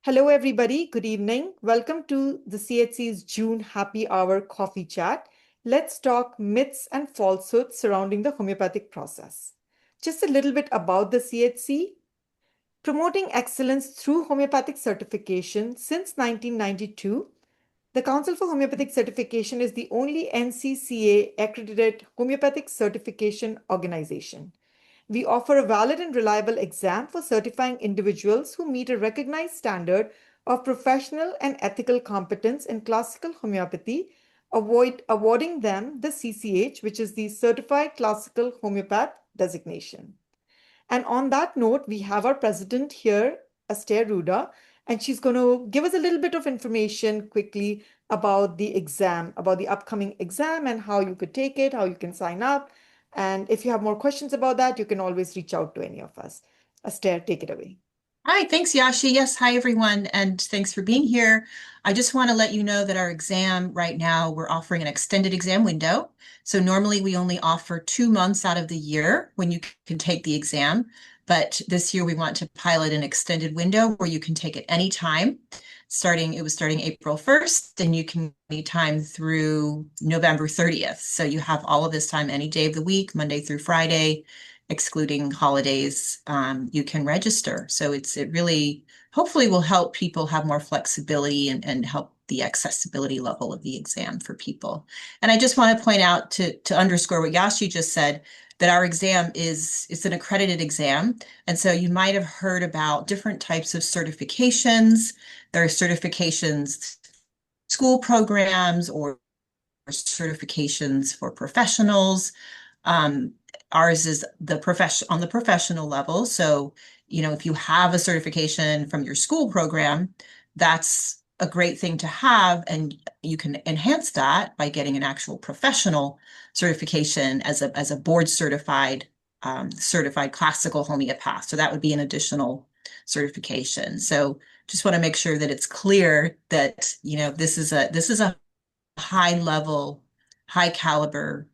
Hello, everybody. Good evening. Welcome to the CHC's June Happy Hour Coffee Chat. Let's talk myths and falsehoods surrounding the homeopathic process. Just a little bit about the CHC. Promoting excellence through homeopathic certification since 1992, the Council for Homeopathic Certification is the only NCCA-accredited homeopathic certification organization. We offer a valid and reliable exam for certifying individuals who meet a recognized standard of professional and ethical competence in classical homeopathy, awarding them the CCH, which is the Certified Classical Homeopath designation. And on that note, we have our president here, Aster Ruda, and she's going to give us a little bit of information quickly about the exam, about the upcoming exam and how you could take it, how you can sign up. And if you have more questions about that, you can always reach out to any of us. Aster, take it away. Hi, thanks, Yashi. Yes, hi, everyone, and thanks for being here. I just want to let you know that our exam right now, we're offering an extended exam window. So normally we only offer 2 months out of the year when you can take the exam. But this year we want to pilot an extended window where you can take it anytime. It was starting April 1st, and you can anytime through November 30th. So you have all of this time any day of the week, Monday through Friday, excluding holidays, you can register. So it really hopefully will help people have more flexibility and help the accessibility level of the exam for people. And I just want to point out to underscore what Yashi just said, that our exam it's an accredited exam. And so you might have heard about different types of certifications. There are certifications, school programs, or certifications for professionals. Ours is on the professional level. So, if you have a certification from your school program, that's a great thing to have, and you can enhance that by getting an actual professional certification as a board certified classical homeopath. So that would be an additional certification. So just want to make sure that it's clear that this is a high level, high caliber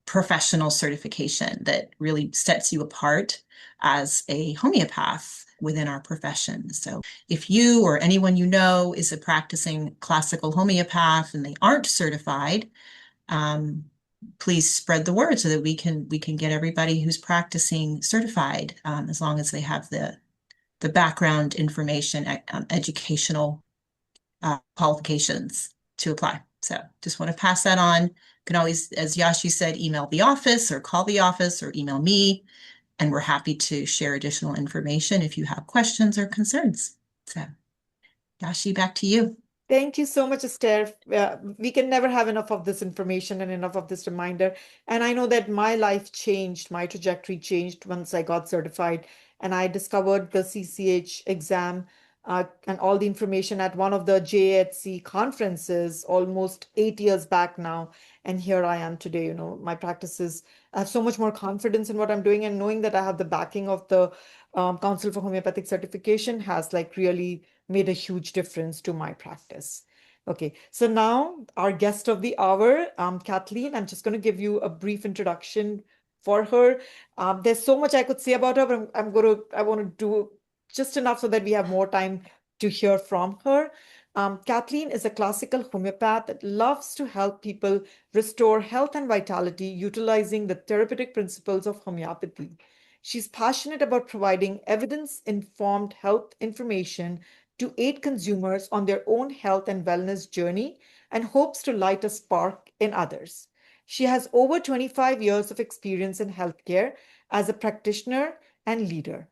professional certification that really sets you apart as a homeopath within our profession. So if you or anyone you know is a practicing classical homeopath and they aren't certified, please spread the word so that we can get everybody who's practicing certified, as long as they have the background information, educational qualifications to apply. So just want to pass that on. You can always, as Yashi said, email the office or call the office or email me, and we're happy to share additional information if you have questions or concerns. So Yashi, back to you. Thank you so much, Esther. We can never have enough of this information and enough of this reminder. And I know that my life changed, my trajectory changed once I got certified and I discovered the CCH exam and all the information at one of the JHC conferences almost 8 years back now. And here I am today. My practices, I have so much more confidence in what I'm doing, and knowing that I have the backing of the Council for Homeopathic Certification has really made a huge difference to my practice. Okay, so now our guest of the hour, Kathleen, I'm just going to give you a brief introduction for her. There's so much I could say about her, but I want to do just enough so that we have more time to hear from her. Kathleen is a classical homeopath that loves to help people restore health and vitality utilizing the therapeutic principles of homeopathy. She's passionate about providing evidence-informed health information to aid consumers on their own health and wellness journey and hopes to light a spark in others. She has over 25 years of experience in healthcare as a practitioner and leader.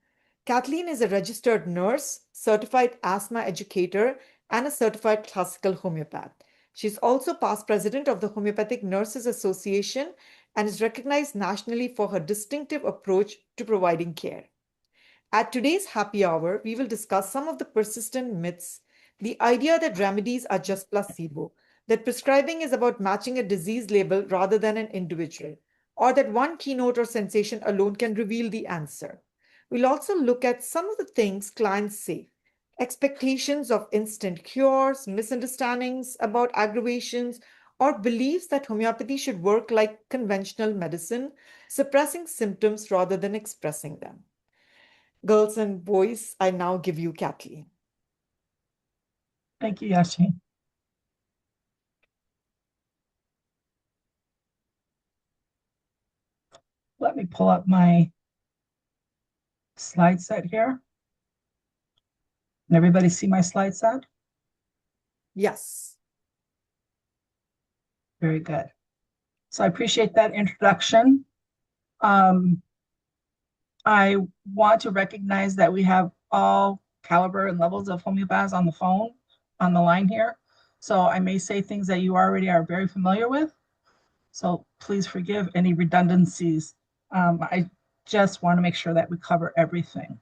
Kathleen is a registered nurse, certified asthma educator, and a certified classical homeopath. She's also past president of the Homeopathic Nurses Association and is recognized nationally for her distinctive approach to providing care. At today's happy hour, we will discuss some of the persistent myths, the idea that remedies are just placebo, that prescribing is about matching a disease label rather than an individual, or that one keynote or sensation alone can reveal the answer. We'll also look at some of the things clients say, expectations of instant cures, misunderstandings about aggravations, or beliefs that homeopathy should work like conventional medicine, suppressing symptoms rather than expressing them. Girls and boys, I now give you Kathleen. Thank you, Yashi. Let me pull up my slide set here. Can everybody see my slide set? Yes. Very good. So I appreciate that introduction. Um, I want to recognize that we have all caliber and levels of homeopaths on the phone, on the line here. So I may say things that you already are very familiar with. So please forgive any redundancies. I just want to make sure that we cover everything.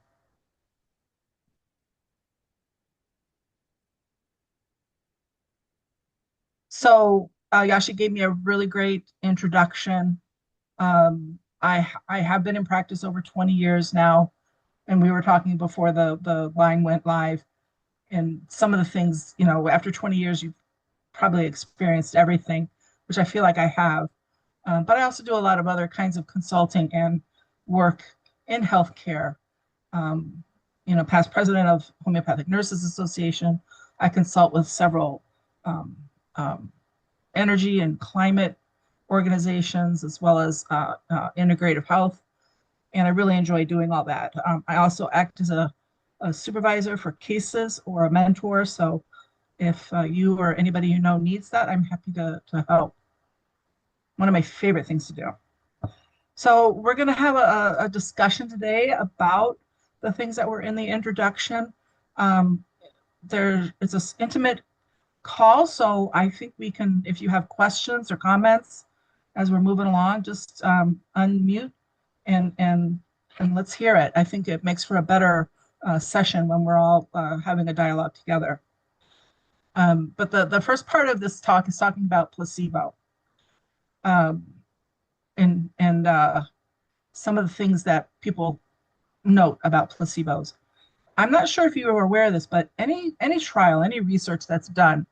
So Yashi gave me a really great introduction. I have been in practice over 20 years now, and we were talking before the line went live. And some of the things, after 20 years, you've probably experienced everything, which I feel like I have. But I also do a lot of other kinds of consulting and work in healthcare. Um, Past president of Homeopathic Nurses Association. I consult with several um, um, energy and climate organizations, as well as integrative health. And I really enjoy doing all that. I also act as a supervisor for cases or a mentor. So if you or anybody you know needs that, I'm happy to help. One of my favorite things to do. So we're going to have a discussion today about the things that were in the introduction. Um, it's an intimate call, so I think we can, if you have questions or comments as we're moving along, just unmute and and let's hear it. I think it makes for a better session when we're all having a dialogue together. But the first part of this talk is talking about placebo um, and some of the things that people note about placebos. I'm not sure if you are aware of this, but any trial, any research that's done,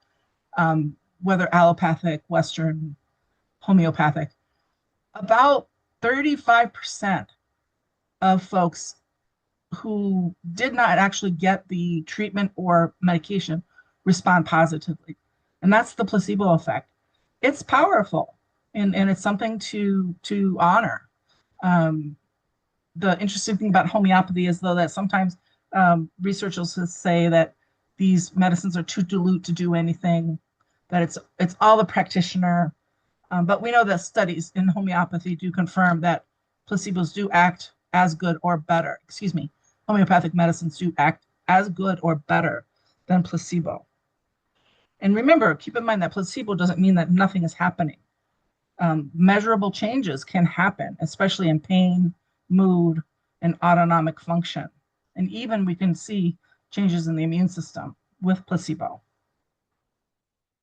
whether allopathic, Western, homeopathic, about 35% of folks who did not actually get the treatment or medication respond positively. And that's the placebo effect. It's powerful and it's something to honor. Um, the interesting thing about homeopathy is though that sometimes researchers will say that these medicines are too dilute to do anything, that it's all the practitioner. But we know that studies in homeopathy do confirm that placebos do act as good or better. Excuse me, homeopathic medicines do act as good or better than placebo. And remember, keep in mind that placebo doesn't mean that nothing is happening. Measurable changes can happen, especially in pain, mood, and autonomic function. And even we can see changes in the immune system with placebo.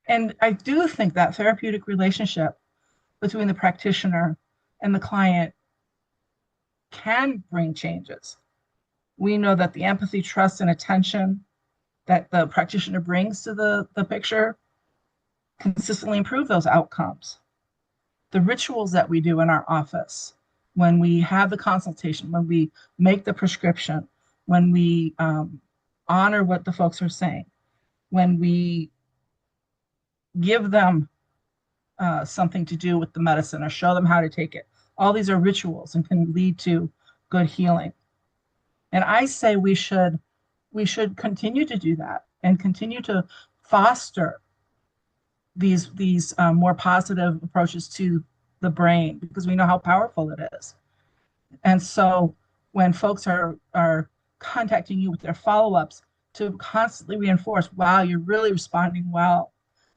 And I do think that therapeutic relationship between the practitioner and the client can bring changes. We know that the empathy, trust, and attention that the practitioner brings to the picture consistently improve those outcomes. The rituals that we do in our office, when we have the consultation, when we make the prescription, when we honor what the folks are saying, when we give them something to do with the medicine or show them how to take it. All these are rituals and can lead to good healing. And I say we should continue to do that and continue to foster these more positive approaches to the brain because we know how powerful it is. And so when folks are contacting you with their follow-ups to constantly reinforce, wow, you're really responding well.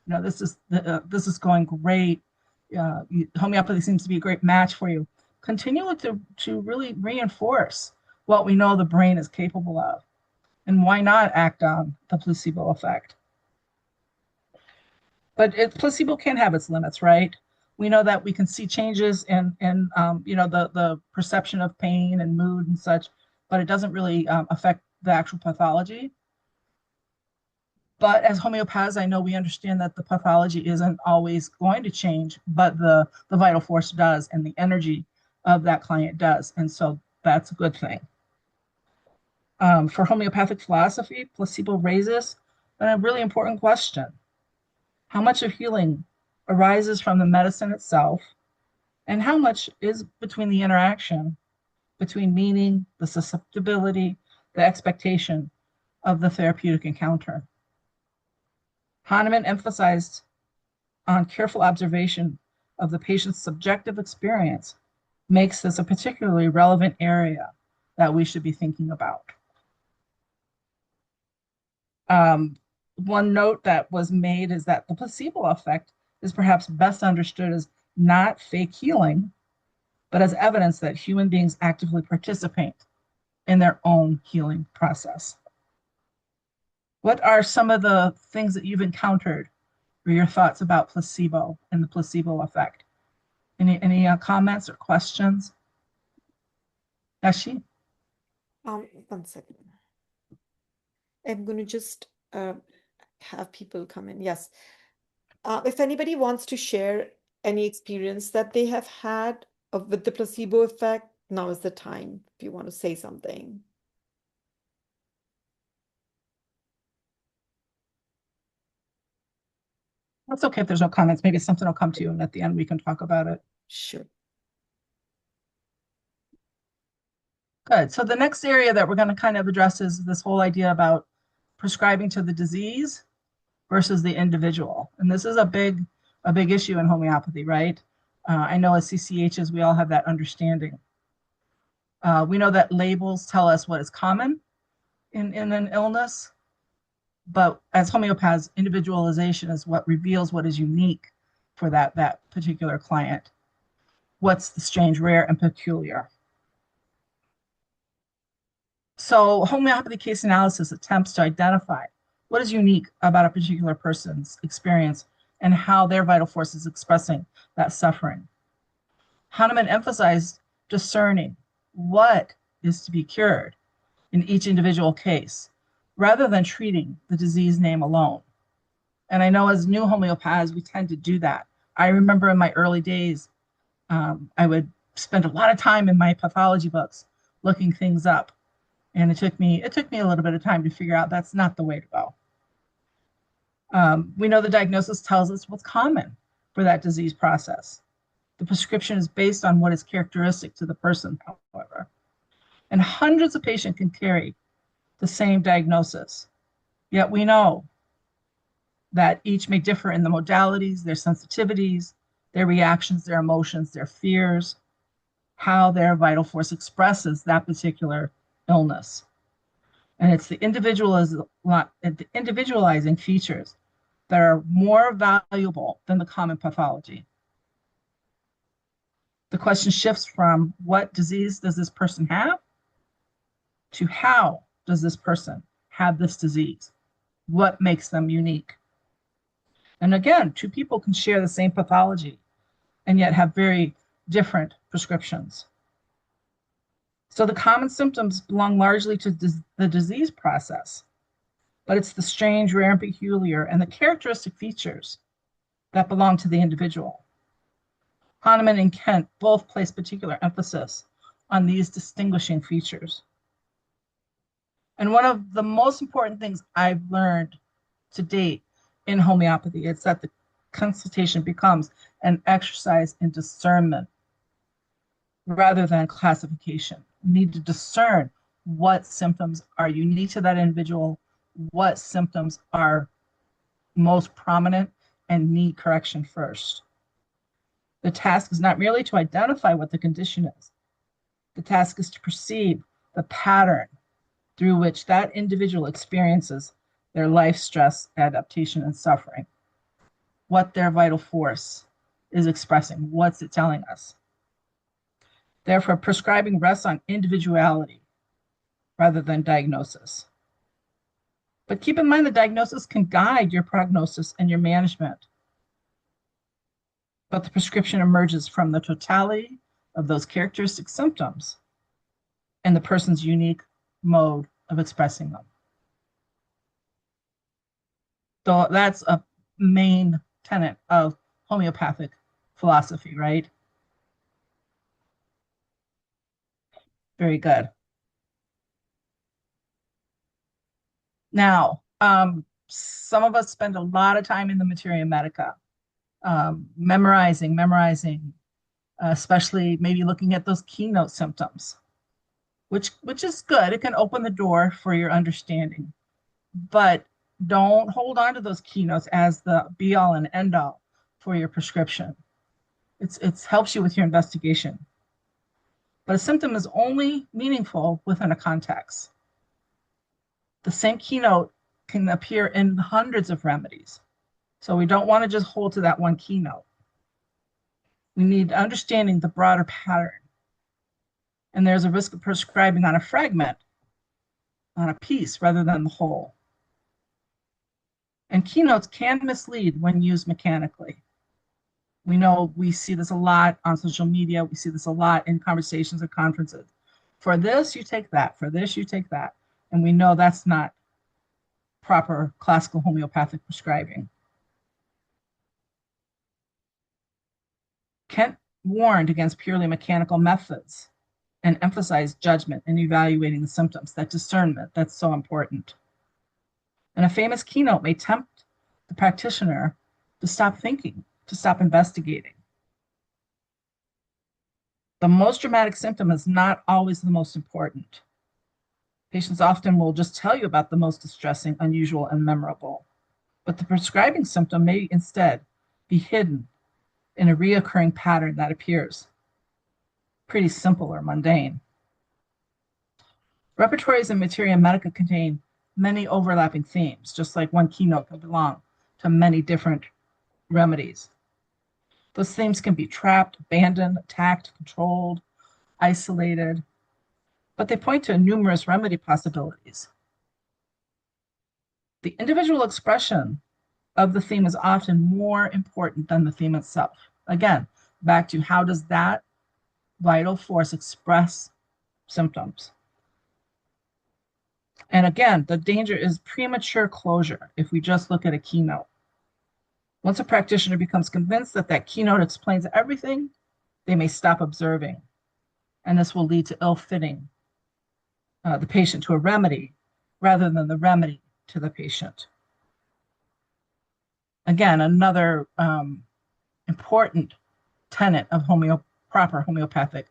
This is going great. Homeopathy seems to be a great match for you. Continue to really reinforce what we know the brain is capable of. And why not act on the placebo effect? But placebo can have its limits, right? We know that we can see changes in the perception of pain and mood and such, but it doesn't really affect the actual pathology. But as homeopaths, I know we understand that the pathology isn't always going to change, but the vital force does, and the energy of that client does. And so that's a good thing. For homeopathic philosophy, placebo raises a really important question. How much of healing arises from the medicine itself, and how much is between the interaction between meaning, the susceptibility, the expectation of the therapeutic encounter? Hahnemann emphasized on careful observation of the patient's subjective experience makes this a particularly relevant area that we should be thinking about. One note that was made is that the placebo effect is perhaps best understood as not fake healing, but as evidence that human beings actively participate in their own healing process. What are some of the things that you've encountered or your thoughts about placebo and the placebo effect? Any comments or questions? Yashi? 1 second. I'm going to just have people come in. Yes. If anybody wants to share any experience that they have had with the placebo effect, now is the time if you want to say something. That's okay if there's no comments. Maybe something will come to you, and at the end we can talk about it. Sure. Good. So the next area that we're going to kind of address is this whole idea about prescribing to the disease versus the individual. And this is a big issue in homeopathy, right? I know as CCHs, we all have that understanding. We know that labels tell us what is common in an illness, but as homeopaths, individualization is what reveals what is unique for that particular client. What's the strange, rare, and peculiar? So homeopathy case analysis attempts to identify what is unique about a particular person's experience and how their vital force is expressing that suffering. Hahnemann emphasized discerning what is to be cured in each individual case, rather than treating the disease name alone. And I know as new homeopaths, we tend to do that. I remember in my early days, I would spend a lot of time in my pathology books looking things up. And it took me a little bit of time to figure out that's not the way to go. We know the diagnosis tells us what's common for that disease process. The prescription is based on what is characteristic to the person, however. And hundreds of patients can carry the same diagnosis. Yet we know that each may differ in the modalities, their sensitivities, their reactions, their emotions, their fears, how their vital force expresses that particular illness. And it's the individualizing features that are more valuable than the common pathology. The question shifts from what disease does this person have to how does this person have this disease? What makes them unique? And again, two people can share the same pathology and yet have very different prescriptions. So the common symptoms belong largely to the disease process, but it's the strange, rare, and peculiar, and the characteristic features that belong to the individual. Hahnemann and Kent both place particular emphasis on these distinguishing features. And one of the most important things I've learned to date in homeopathy is that the consultation becomes an exercise in discernment rather than classification. You need to discern what symptoms are unique to that individual, what symptoms are most prominent and need correction first. The task is not merely to identify what the condition is. The task is to perceive the pattern through which that individual experiences their life stress, adaptation, and suffering. What their vital force is expressing, what's it telling us? Therefore, prescribing rests on individuality rather than diagnosis. But keep in mind the diagnosis can guide your prognosis and your management. But the prescription emerges from the totality of those characteristic symptoms and the person's unique mode of expressing them. So that's a main tenet of homeopathic philosophy, right? Very good. Now, some of us spend a lot of time in the materia medica, memorizing, especially maybe looking at those keynote symptoms, which is good. It can open the door for your understanding, but don't hold on to those keynotes as the be all and end all for your prescription. It helps you with your investigation. But a symptom is only meaningful within a context. The same keynote can appear in hundreds of remedies. So we don't want to just hold to that one keynote. We need understanding the broader pattern. And there's a risk of prescribing on a fragment, on a piece, rather than the whole. And keynotes can mislead when used mechanically. We know we see this a lot on social media. We see this a lot in conversations at conferences. For this, you take that. For this, you take that. And we know that's not proper classical homeopathic prescribing. Kent warned against purely mechanical methods and emphasized judgment in evaluating the symptoms, that discernment that's so important. And a famous keynote may tempt the practitioner to stop thinking, to stop investigating. The most dramatic symptom is not always the most important. Patients often will just tell you about the most distressing, unusual, and memorable. But the prescribing symptom may instead be hidden in a reoccurring pattern that appears pretty simple or mundane. Repertories in materia medica contain many overlapping themes, just like one keynote can belong to many different remedies. Those themes can be trapped, abandoned, attacked, controlled, isolated, but they point to numerous remedy possibilities. The individual expression of the theme is often more important than the theme itself. Again, back to how does that vital force express symptoms? And again, the danger is premature closure if we just look at a keynote. Once a practitioner becomes convinced that that keynote explains everything, they may stop observing. And this will lead to ill-fitting the patient to a remedy rather than the remedy to the patient. Again, another important tenet of proper homeopathic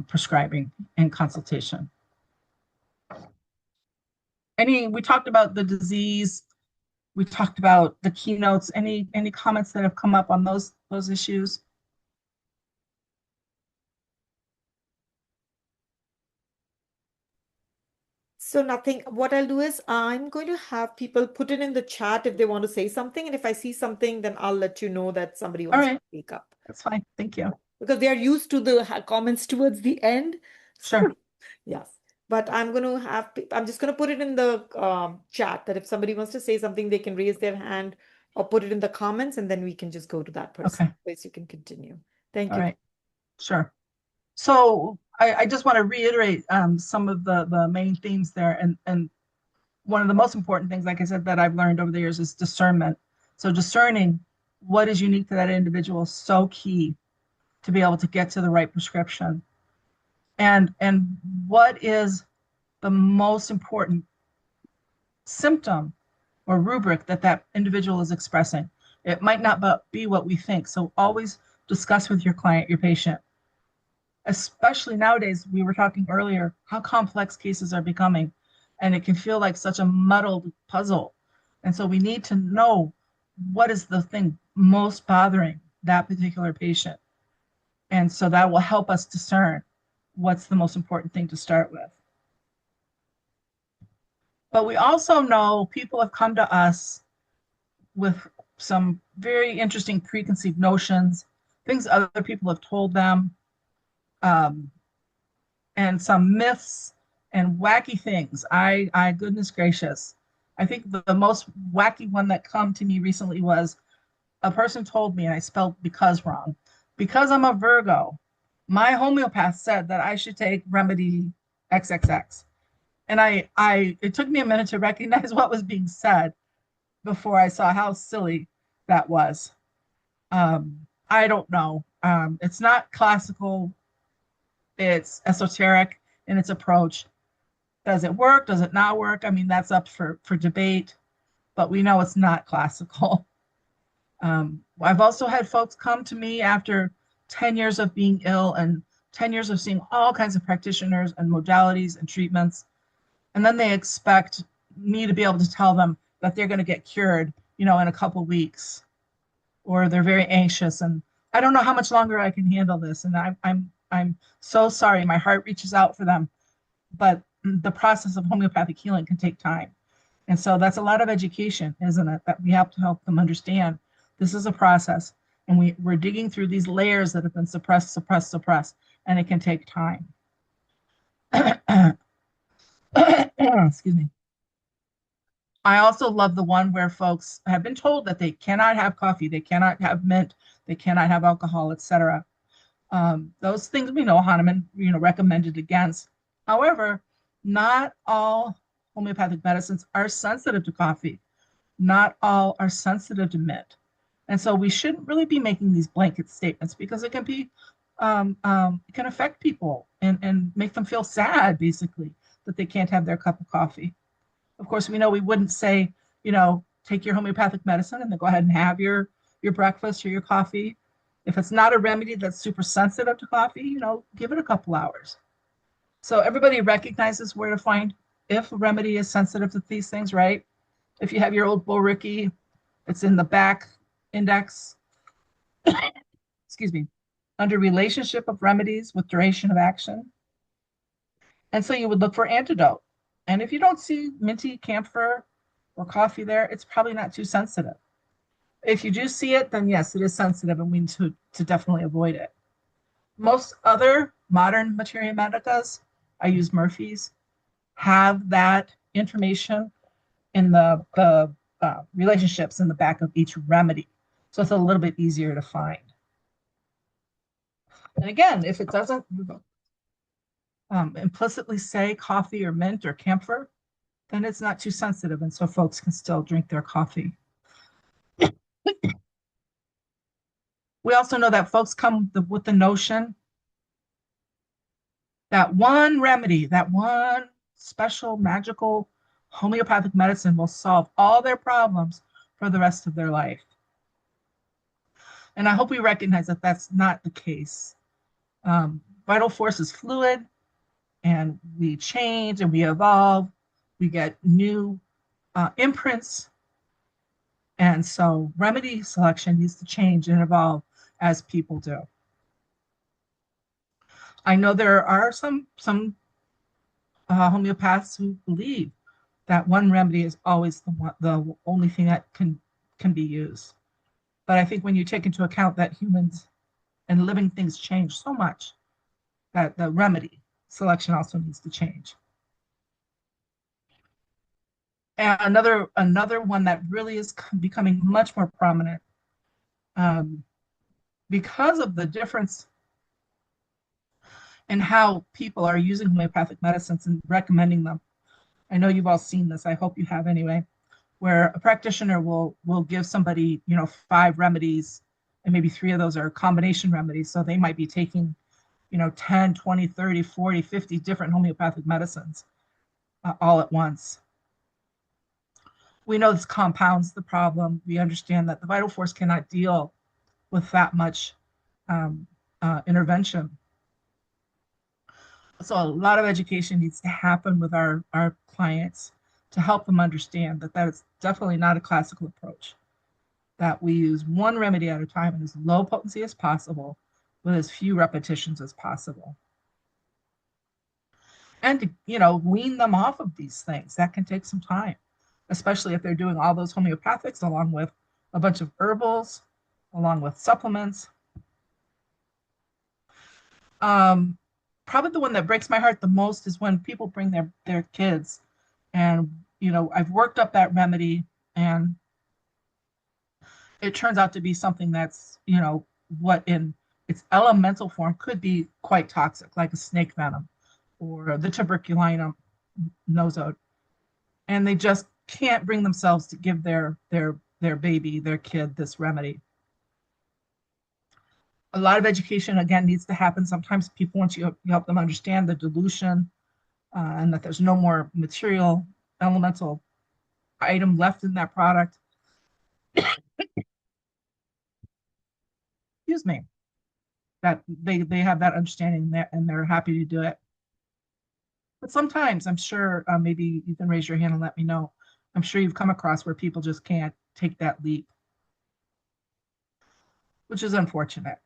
prescribing and consultation. We talked about the disease, we talked about the keynotes. Any comments that have come up on those issues? So nothing, what I'll do is I'm going to have people put it in the chat if they want to say something. And if I see something, then I'll let you know that somebody wants to speak up. That's fine. Thank you. Because they are used to the comments towards the end. Sure. Yes. But I'm just going to put it in the chat that if somebody wants to say something, they can raise their hand or put it in the comments, and then we can just go to that person. Okay. Please, you can continue. Thank you. All right. Sure. So I just want to reiterate some of the main themes there. And one of the most important things, like I said, that I've learned over the years is discernment. So discerning what is unique to that individual is so key to be able to get to the right prescription. And what is the most important symptom or rubric that individual is expressing? It might not be what we think. So always discuss with your client, your patient. Especially nowadays, we were talking earlier, how complex cases are becoming, and it can feel like such a muddled puzzle. And so we need to know what is the thing most bothering that particular patient. And so that will help us discern what's the most important thing to start with. But we also know people have come to us with some very interesting preconceived notions, things other people have told them, and some myths and wacky things. I goodness gracious. I think the most wacky one that come to me recently was a person told me, and I spelled because wrong, because I'm a Virgo, my homeopath said that I should take remedy XXX. And it took me a minute to recognize what was being said before I saw how silly that was. I don't know. It's not classical. It's esoteric in its approach. Does it work? Does it not work? I mean, that's up for debate. but we know it's not classical. I've also had folks come to me after 10 years of being ill and 10 years of seeing all kinds of practitioners and modalities and treatments. And then they expect me to be able to tell them that they're going to get cured, in a couple weeks, or they're very anxious. And I don't know how much longer I can handle this. And I'm so sorry. My heart reaches out for them. But the process of homeopathic healing can take time. And so that's a lot of education, isn't it? That we have to help them understand this is a process. And we're digging through these layers that have been suppressed, and it can take time. Excuse me. I also love the one where folks have been told that they cannot have coffee, they cannot have mint, they cannot have alcohol, etc. Those things we know Hahnemann, recommended against. However, not all homeopathic medicines are sensitive to coffee. Not all are sensitive to mint. And so we shouldn't really be making these blanket statements because it can be, it can affect people and make them feel sad, basically, that they can't have their cup of coffee. Of course, we know we wouldn't say, take your homeopathic medicine and then go ahead and have your breakfast or your coffee. If it's not a remedy that's super sensitive to coffee, give it a couple hours. So everybody recognizes where to find if a remedy is sensitive to these things, right? If you have your old Boricki, it's in the back index, excuse me, under relationship of remedies with duration of action. And so you would look for antidote. And if you don't see minty, camphor, or coffee there, it's probably not too sensitive. If you do see it, then yes, it is sensitive and we need to definitely avoid it. Most other modern materia medicas, I use Murphy's, have that information in the relationships in the back of each remedy. So it's a little bit easier to find. And again, if it doesn't implicitly say coffee or mint or camphor, then it's not too sensitive. And so folks can still drink their coffee. We also know that folks come with the notion that one remedy, that one special magical homeopathic medicine will solve all their problems for the rest of their life. And I hope we recognize that that's not the case. Vital force is fluid, and we change and we evolve. We get new imprints. And so remedy selection needs to change and evolve as people do. I know there are some homeopaths who believe that one remedy is always the only thing that can be used. But I think when you take into account that humans and living things change so much, that the remedy selection also needs to change. And another one that really is becoming much more prominent because of the difference in how people are using homeopathic medicines and recommending them. I know you've all seen this. I hope you have anyway, where a practitioner will give somebody, 5 remedies, and maybe 3 of those are combination remedies. So they might be taking, 10, 20, 30, 40, 50 different homeopathic medicines all at once. We know this compounds the problem. We understand that the vital force cannot deal with that much intervention. So a lot of education needs to happen with our clients to help them understand that is definitely not a classical approach, that we use one remedy at a time in as low potency as possible with as few repetitions as possible. And to, wean them off of these things. That can take some time, especially if they're doing all those homeopathics along with a bunch of herbals, along with supplements. Probably the one that breaks my heart the most is when people bring their kids, and I've worked up that remedy and it turns out to be something that's what in its elemental form could be quite toxic, like a snake venom or the tuberculinum nosode, and they just can't bring themselves to give their baby, their kid, this remedy. A lot of education, again, needs to happen. Sometimes people want you to help them understand the dilution and that there's no more material, elemental item left in that product. Excuse me. That they have that understanding that, and they're happy to do it. But sometimes I'm sure maybe you can raise your hand and let me know. I'm sure you've come across where people just can't take that leap, which is unfortunate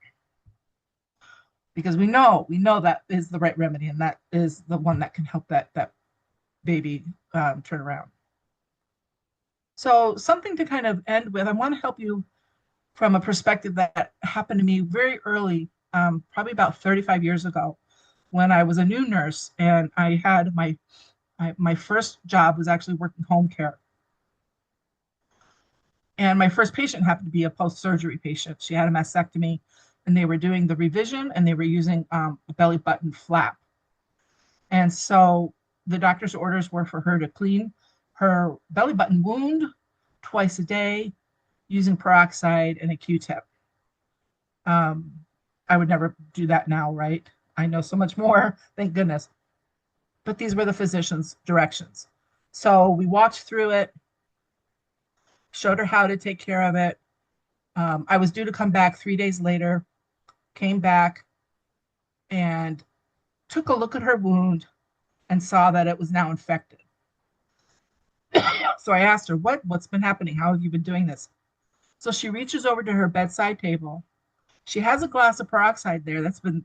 because we know that is the right remedy and that is the one that can help that baby turn around. So something to kind of end with, I want to help you from a perspective that happened to me very early, probably about 35 years ago, when I was a new nurse and I had my first job was actually working home care. And my first patient happened to be a post-surgery patient. She had a mastectomy and they were doing the revision and they were using a belly button flap. And so the doctor's orders were for her to clean her belly button wound twice a day using peroxide and a Q-tip. I would never do that now, right? I know so much more, thank goodness. But these were the physician's directions. So we walked through it, showed her how to take care of it. I was due to come back 3 days later, came back and took a look at her wound and saw that it was now infected. So I asked her, what's been happening? How have you been doing this? So she reaches over to her bedside table. She has a glass of peroxide there that's been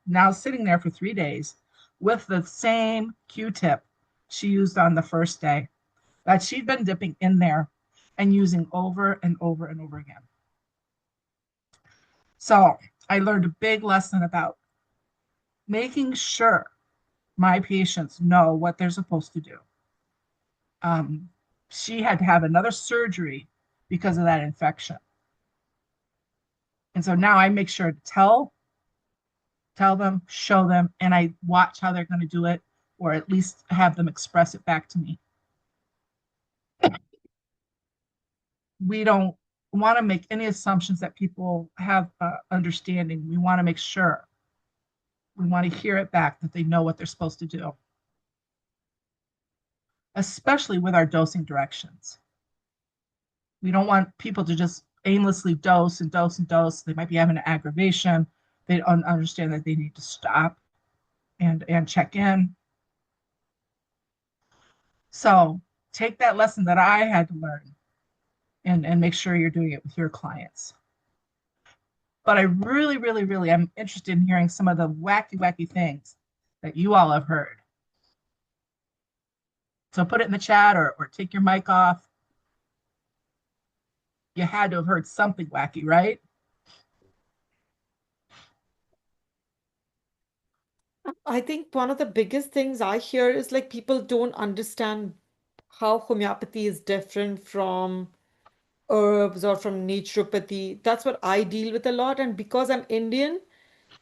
now sitting there for 3 days with the same Q-tip she used on the first day that she'd been dipping in there and using over and over and over again. So I learned a big lesson about making sure my patients know what they're supposed to do. She had to have another surgery because of that infection. And so now I make sure to tell them, show them, and I watch how they're going to do it, or at least have them express it back to me. We don't want to make any assumptions that people have understanding. We want to make sure. We want to hear it back that they know what they're supposed to do, especially with our dosing directions. We don't want people to just aimlessly dose and dose and dose. They might be having an aggravation. They don't understand that they need to stop and check in. So take that lesson that I had to learn and make sure you're doing it with your clients. But I really, really, really am interested in hearing some of the wacky, wacky things that you all have heard. So put it in the chat or take your mic off. You had to have heard something wacky, right? I think one of the biggest things I hear is like people don't understand how homeopathy is different from herbs or from naturopathy. That's what I deal with a lot. And because I'm Indian,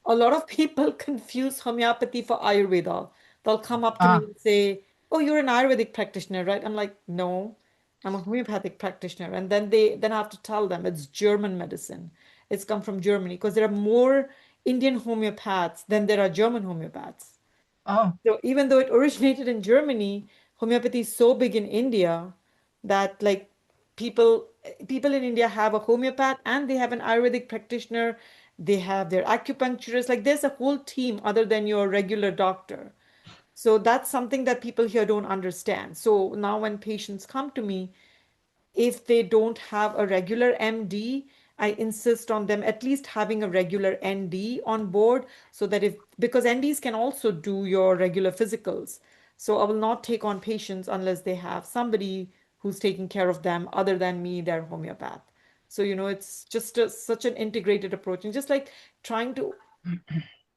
a lot of people confuse homeopathy for Ayurveda. They'll come up to me Ah, and say, "Oh, you're an Ayurvedic practitioner, right?" I'm like, "No, I'm a homeopathic practitioner." And then I have to tell them it's German medicine. It's come from Germany because there are more Indian homeopaths than there are German homeopaths. oh, So even though it originated in Germany, homeopathy is so big in India that like people in India have a homeopath and they have an Ayurvedic practitioner, they have their acupuncturist, like there's a whole team other than your regular doctor. So that's something that people here don't understand. So now when patients come to me, if they don't have a regular MD, I insist on them at least having a regular ND on board so that if, because NDs can also do your regular physicals. So I will not take on patients unless they have somebody who's taking care of them other than me, their homeopath. So, it's just such an integrated approach. And just like trying to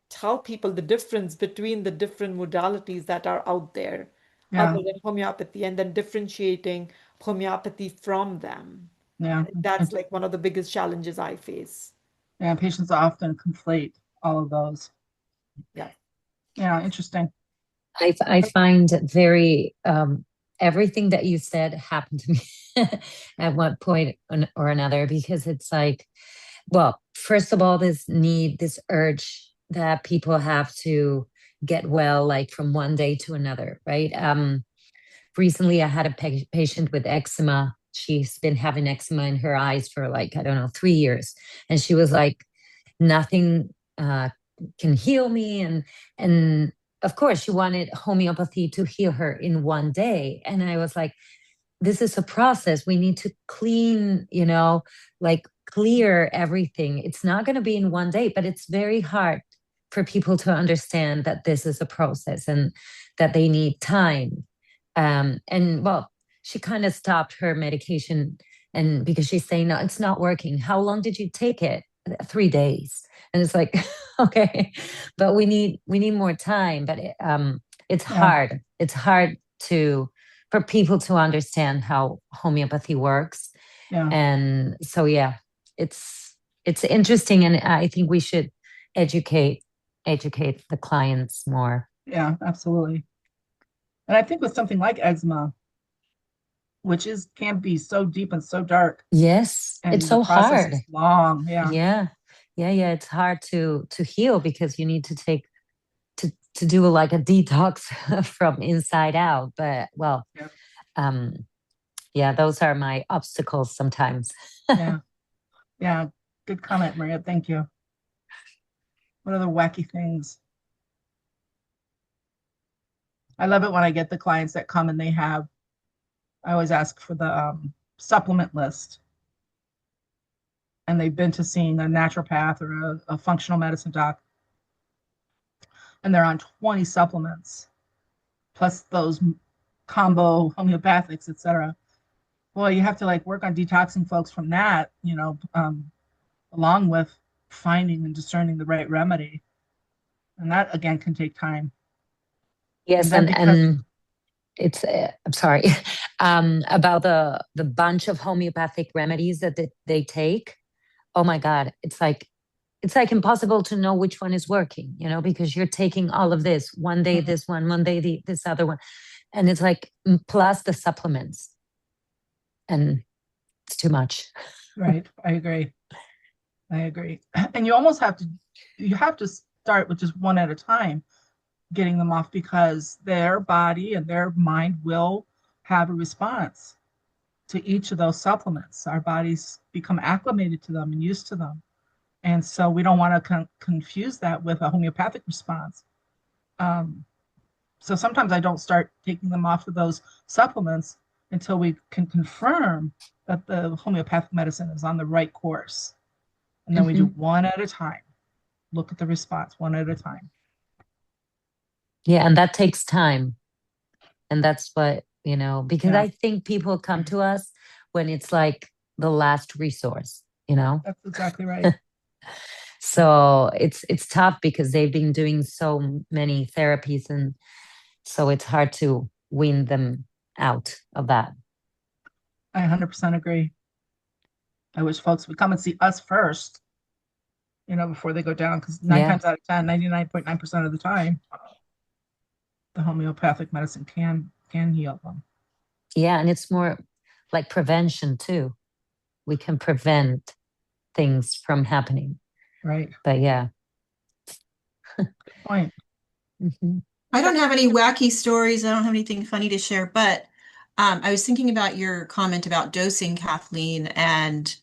tell people the difference between the different modalities that are out there yeah, other than homeopathy and then differentiating homeopathy from them. yeah. That's like one of the biggest challenges I face. Yeah, patients often conflate all of those. Yeah. Yeah, interesting. I find very everything that you said happened to me at one point or another because it's like, well, first of all, this urge that people have to get well, like from one day to another, right? recently I had a patient with eczema. She's been having eczema in her eyes for like, I don't know, 3 years. And she was like, nothing can heal me. And of course, she wanted homeopathy to heal her in one day. And I was like, this is a process. We need to clean, like clear everything. It's not going to be in one day, but it's very hard for people to understand that this is a process and that they need time. And well, she kind of stopped her medication, and because she's saying, no, it's not working. How long did you take it? 3 days. And it's like, okay, but we need more time. But it's Yeah. hard. It's hard for people to understand how homeopathy works. Yeah. And so, yeah, it's interesting. And I think we should educate the clients more. Yeah, absolutely. And I think with something like eczema, which can be so deep and so dark, Yes, and it's the so process hard. is long. Yeah. Yeah. It's hard to heal because you need to take to do like a detox from inside out. But well, Yeah. Yeah, those are my obstacles sometimes. Yeah. Yeah. Good comment, Maria. Thank you. What other wacky things? I love it when I get the clients that come and I always ask for the supplement list. And they've been to seeing a naturopath or a functional medicine doc. And they're on 20 supplements, plus those combo homeopathics, etc. Boy, you have to like work on detoxing folks from that, along with finding and discerning the right remedy. And that again can take time. Yes, then and it's I'm sorry about the bunch of homeopathic remedies that they take. Oh my God, it's like impossible to know which one is working, because you're taking all of this one day, this one day, this other one, and it's like plus the supplements, and it's too much. Right, I agree. And you almost have to start with just one at a time, getting them off, because their body and their mind will have a response to each of those supplements. Our bodies become acclimated to them and used to them. And so we don't want to confuse that with a homeopathic response. So sometimes I don't start taking them off of those supplements until we can confirm that the homeopathic medicine is on the right course. And then we do one at a time. Look at the response one at a time. Yeah, and that takes time. And that's what, because Yeah. I think people come to us when it's like the last resource, That's exactly right. So it's tough because they've been doing so many therapies, and so it's hard to wean them out of that. I 100% agree. I wish folks would come and see us first, before they go down, because 9 times out of 10, 99.9% of the time, the homeopathic medicine can heal them. Yeah, and it's more like prevention too. We can prevent things from happening. Right. But yeah. Good point. I don't have any wacky stories. I don't have anything funny to share, but I was thinking about your comment about dosing, Kathleen, and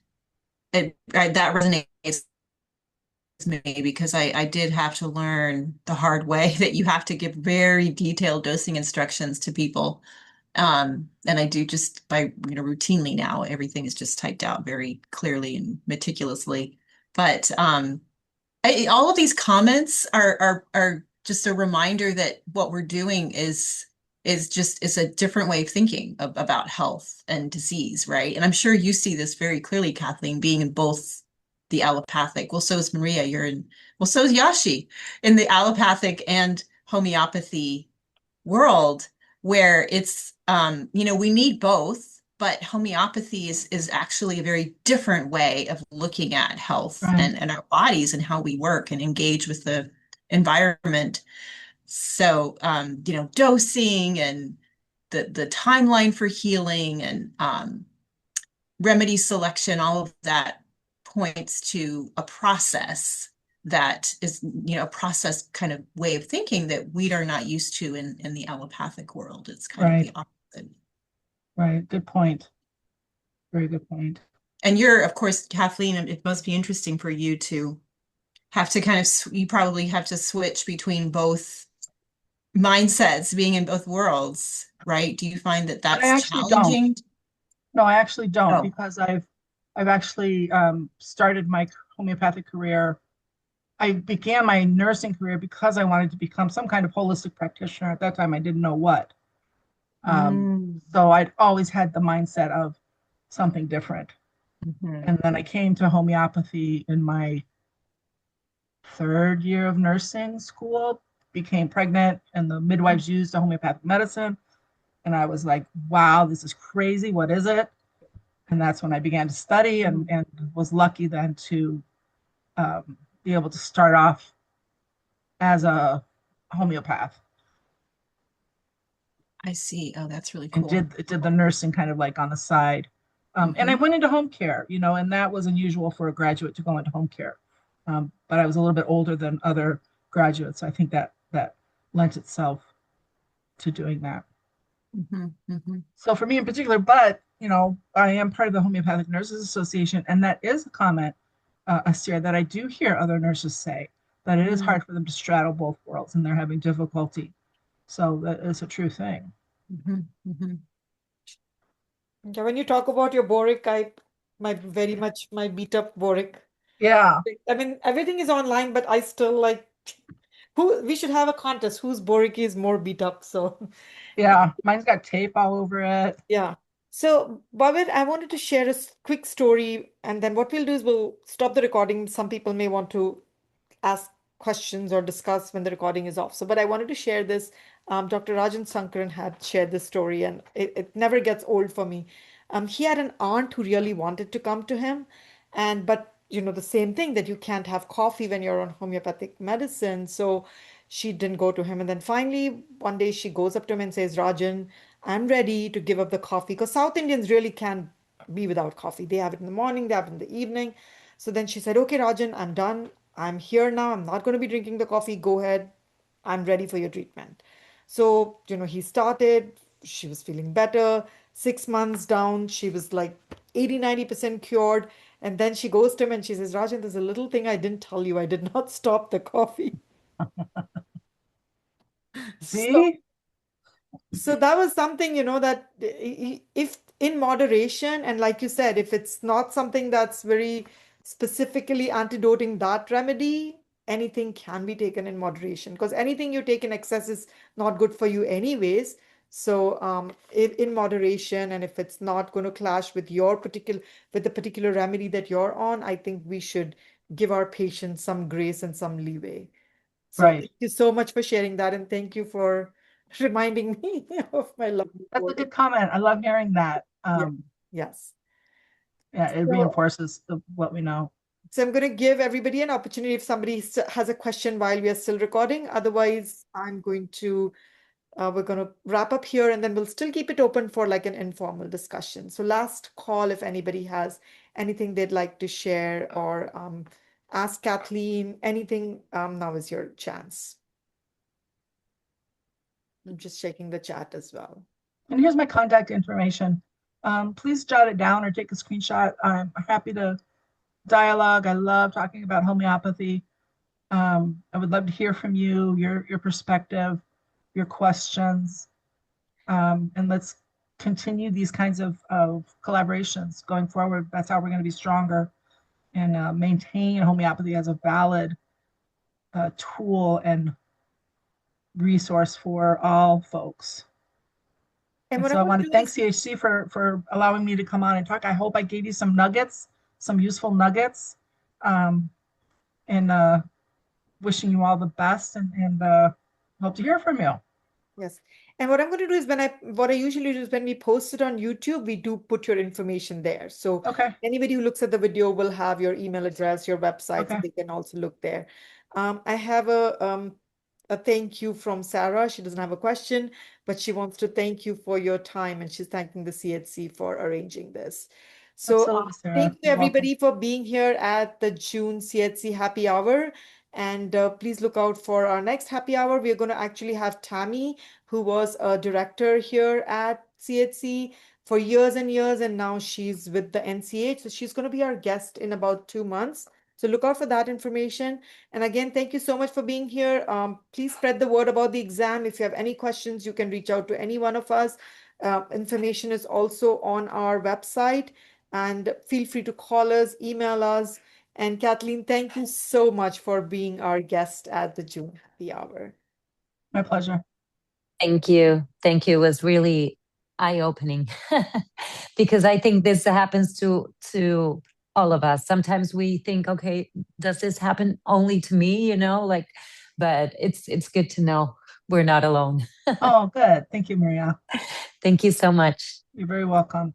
that resonates with me because I did have to learn the hard way that you have to give very detailed dosing instructions to people. And I do just by, routinely now, everything is just typed out very clearly and meticulously. But all of these comments are just a reminder that what we're doing is a different way of thinking about health and disease, right? And I'm sure you see this very clearly, Kathleen, being in both the allopathic. Well, so is Maria. So is Yashi in the allopathic and homeopathy world, where it's we need both, but homeopathy is actually a very different way of looking at health and our bodies and how we work and engage with the environment. So dosing and the timeline for healing and remedy selection, all of that points to a process that is, a process kind of way of thinking that we are not used to in the allopathic world. It's kind of the opposite Right. Good point. Very good point. And you're, of course, Kathleen, it must be interesting for you to have to kind of, you probably have to switch between both mindsets, being in both worlds, right? Do you find that I that's actually don't. challenging? No, I actually don't Oh, because I've actually started my homeopathic career. I began my nursing career because I wanted to become some kind of holistic practitioner. At that time, I didn't know what. Mm. So I'd always had the mindset of something different. Mhm. And then I came to homeopathy in my third year of nursing school, became pregnant, and the midwives used a homeopathic medicine. And I was like, wow, this is crazy. What is it? And that's when I began to study and was lucky then to be able to start off as a homeopath I see. Oh, that's really and cool. did the nursing kind of like on the side. And I Mhm. went into home care, and that was unusual for a graduate to go into home care. But I was a little bit older than other graduates. So I think that lent itself to doing that. Mhm. Mhm. So for me in particular, but I am part of the Homeopathic Nurses Association, and that is a comment, Asir, that I do hear other nurses say that it is Mm. hard for them to straddle both worlds, and they're having difficulty. So that is a true thing. Mhm. Mhm. Yeah, when you talk about your boric, my very much my beat up boric. Yeah, I mean, everything is online, but I still like we should have a contest whose boric is more beat up. So yeah. Mine's got tape all over it. yeah. So, Babir, I wanted to share a quick story, and then what we'll do is we'll stop the recording. Some people may want to ask questions or discuss when the recording is off. So, but I wanted to share this. Dr. Rajan Sankaran had shared this story, and it never gets old for me. He had an aunt who really wanted to come to him, and but the same thing that you can't have coffee when you're on homeopathic medicine. So she didn't go to him, and then finally one day she goes up to him and says, "Rajan, I'm ready to give up the coffee because South Indians really can't be without coffee. They have it in the morning, they have it in the evening." So then she said, "Okay, Rajan, I'm done. I'm here now. I'm not going to be drinking the coffee. Go ahead. I'm ready for your treatment." So, he started. She was feeling better. 6 months down, she was like 80, 90% cured. And then she goes to him and she says, "Rajan, there's a little thing I didn't tell you. I did not stop the coffee." So See? So that was something, that if in moderation, and like you said, if it's not something that's very specifically antidoting that remedy, anything can be taken in moderation because anything you take in excess is not good for you anyways. So if in moderation, and if it's not going to clash with with the particular remedy that you're on, I think we should give our patients some grace and some leeway. So Right. thank you so much for sharing that, and thank you for reminding me of my lovely That's a boy. good comment. I love hearing that. Yeah, yes. Yeah, it So, reinforces what we know. so I'm going to give everybody an opportunity if somebody has a question while we are still recording. Otherwise, we're going to wrap up here and then we'll still keep it open for like an informal discussion. So last call, if anybody has anything they'd like to share or ask Kathleen anything, now is your chance. I'm just checking the chat as well. And here's my contact information. Please jot it down or take a screenshot. I'm happy to dialogue. I love talking about homeopathy. I would love to hear from you, your perspective, your questions, and let's continue these kinds of collaborations going forward. That's how we're going to be stronger and maintain homeopathy as a valid tool and resource for all folks. And And what so I'm I going want to to do thank is CHC for allowing me to come on and talk. I hope I gave you some nuggets, some useful nuggets, um, and wishing you all the best and hope to hear from you. Yes. And what I'm going to do is what I usually do is when we post it on YouTube, we do put your information there. So Okay. anybody who looks at the video will have your email address, your website, so Okay. they can also look there. I have a thank you from Sarah. She doesn't have a question, but she wants to thank you for your time and she's thanking the CHC for arranging this. So Absolutely, Sarah. thank you You're welcome. everybody for being here at the June CHC Happy Hour. And please look out for our next happy hour. We're going to actually have Tammy, who was a director here at CHC for years and years, and now she's with the NCH. So she's going to be our guest in about 2 months. So look out for that information. And again, thank you so much for being here. Please spread the word about the exam. If you have any questions, you can reach out to any one of us. Information is also on our website, and feel free to call us, email us. And Kathleen, thank you so much for being our guest at the June Happy Hour. My pleasure. Thank you. Thank you. It was really eye-opening because I think this happens to all of us. Sometimes we think, okay, does this happen only to me? Like, but it's good to know we're not alone. Oh, good. Thank you, Maria. Thank you so much. You're very welcome.